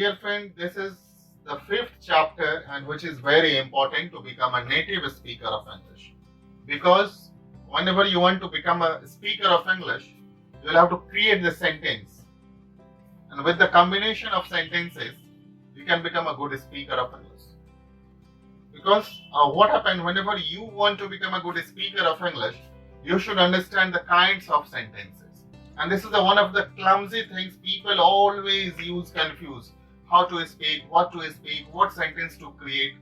dear friend, this is the fifth chapter, and which is very important to become a native speaker of English. Because whenever you want to become a speaker of English, you will have to create the sentence. And with the combination of sentences, you can become a good speaker of English. Because what happens whenever you want to become a good speaker of English, you should understand the kinds of sentences. And this is one of the clumsy things people always use, confuse. How to speak, what sentence to create.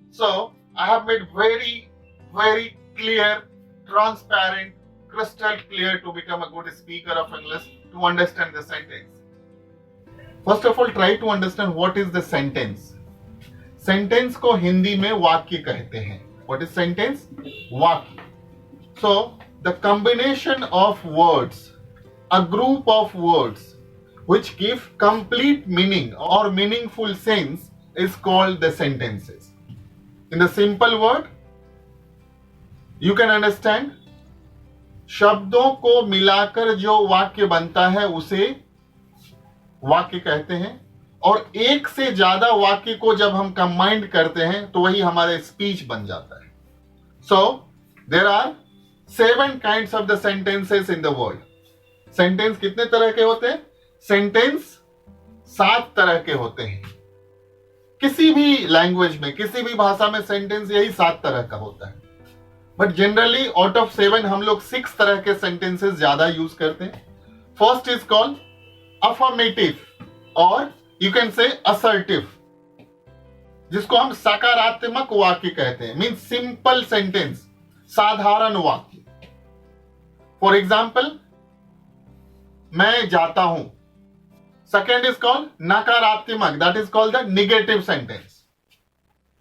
So, I have made very, very clear, transparent, crystal clear to become a good speaker of English, to understand the sentence. First of all, try to understand what is the sentence. Sentence को हिंदी में वाक्य कहते हैं. What is sentence? वाक्य. So, the combination of words, a group of words which give complete meaning or meaningful sense is called the sentences. In the simple word, you can understand, शब्दों को मिलाकर जो वाक्य बनता है उसे वाक्य कहते हैं, और एक से ज्यादा वाक्य को जब हम कंबाइंड करते हैं तो वही हमारा स्पीच बन जाता है. So, there are 7 kinds of the sentences in the world. Sentence कितने तरह के होते हैं? सेंटेंस 7 तरह के होते हैं. किसी भी लैंग्वेज में, किसी भी भाषा में सेंटेंस यही 7 तरह का होता है. बट जनरली आउट ऑफ 7 हम लोग 6 तरह के सेंटेंसेस ज्यादा यूज करते हैं. फर्स्ट इज कॉल्ड अफर्मेटिव और यू कैन से असर्टिव, जिसको हम सकारात्मक वाक्य कहते हैं. मीन्स सिंपल सेंटेंस, साधारण वाक्य. फॉर एग्जाम्पल, मैं जाता हूं. सेकेंड इज कॉल्ड नकारात्मक, that is called the negative sentence.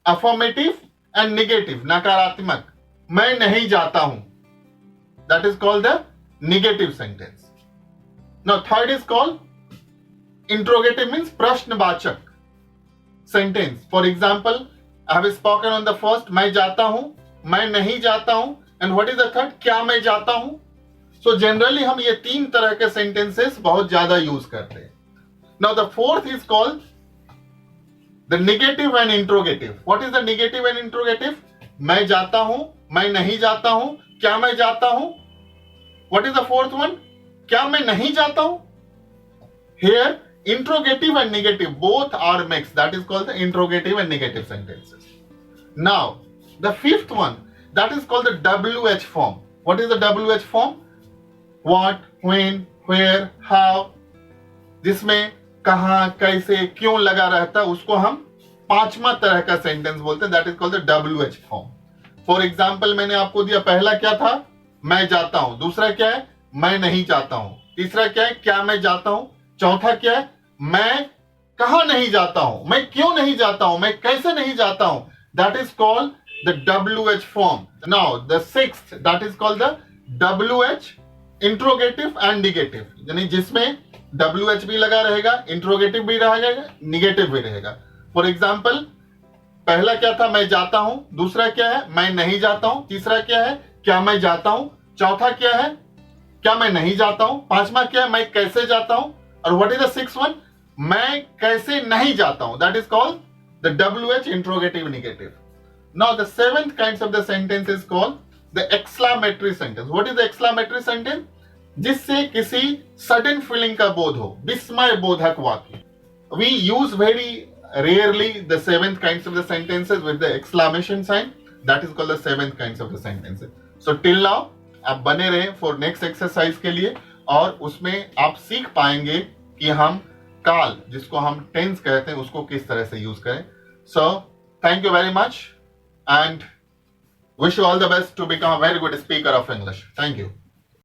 Affirmative and negative, नकारात्मक. मैं नहीं जाता हूं, that is called the negative sentence. Now third is called interrogative, means प्रश्नवाचक sentence. For example, I have spoken on the first, मैं जाता हूं, मैं नहीं जाता हूं, and what is the third, क्या मैं जाता हूं. सो जनरली हम ये 3 तरह के सेंटेंसेस बहुत ज्यादा यूज करते हैं. Now the fourth is called the negative and interrogative. What is the negative and interrogative? मैं जाता हूं, मैं नहीं जाता हूं, क्या मैं जाता हूं. What is the fourth one? क्या मैं नहीं जाता हूं. Here interrogative and negative both are mixed, that is called the interrogative and negative sentences. Now the fifth one, that is called the WH form. What is the WH form? What, when, where, how. जिसमें कहां, कैसे, क्यों लगा रहता है, उसको हम 5वां तरह का सेंटेंस बोलते हैं. That is called the WH form. For example, मैंने आपको दिया, पहला क्या था? मैं जाता हूं. दूसरा क्या है? मैं नहीं जाता हूं. तीसरा क्या है? क्या मैं जाता हूं. चौथा क्या है? मैं कहां नहीं जाता हूं, मैं क्यों नहीं जाता हूं, मैं कैसे नहीं जाता हूं. That is called the WH form. Now the sixth, that is called the WH interrogative and negative, यानी जिसमें WH भी लगा रहेगा, इंट्रोगेटिव भी रहेगा, निगेटिव भी रहेगा. फॉर एग्जाम्पल, पहला क्या था? मैं जाता हूं. दूसरा क्या है? मैं नहीं जाता हूं. तीसरा क्या है? क्या मैं जाता हूं. चौथा क्या है? क्या मैं नहीं जाता हूं. 5वां क्या है? मैं कैसे जाता हूं. और what is the 6th one? मैं कैसे नहीं जाता हूं. That is called the WH interrogative negative. Now the 7th kinds of the sentence is called the exclamatory sentence. What is the exclamatory sentence? जिससे किसी सडन फीलिंग का बोध हो, विस्मय बोधक वाक्य. We use very rarely the 7th kinds of the sentences with the exclamation sign. That is called the 7th kinds of the sentences. So till now आप बने रहे फॉर नेक्स्ट एक्सरसाइज के लिए, और उसमें आप सीख पाएंगे कि हम काल, जिसको हम टेंस कहते हैं, उसको किस तरह से यूज करें. So thank you very much and wish you all the best to become a very good speaker of English. Thank you.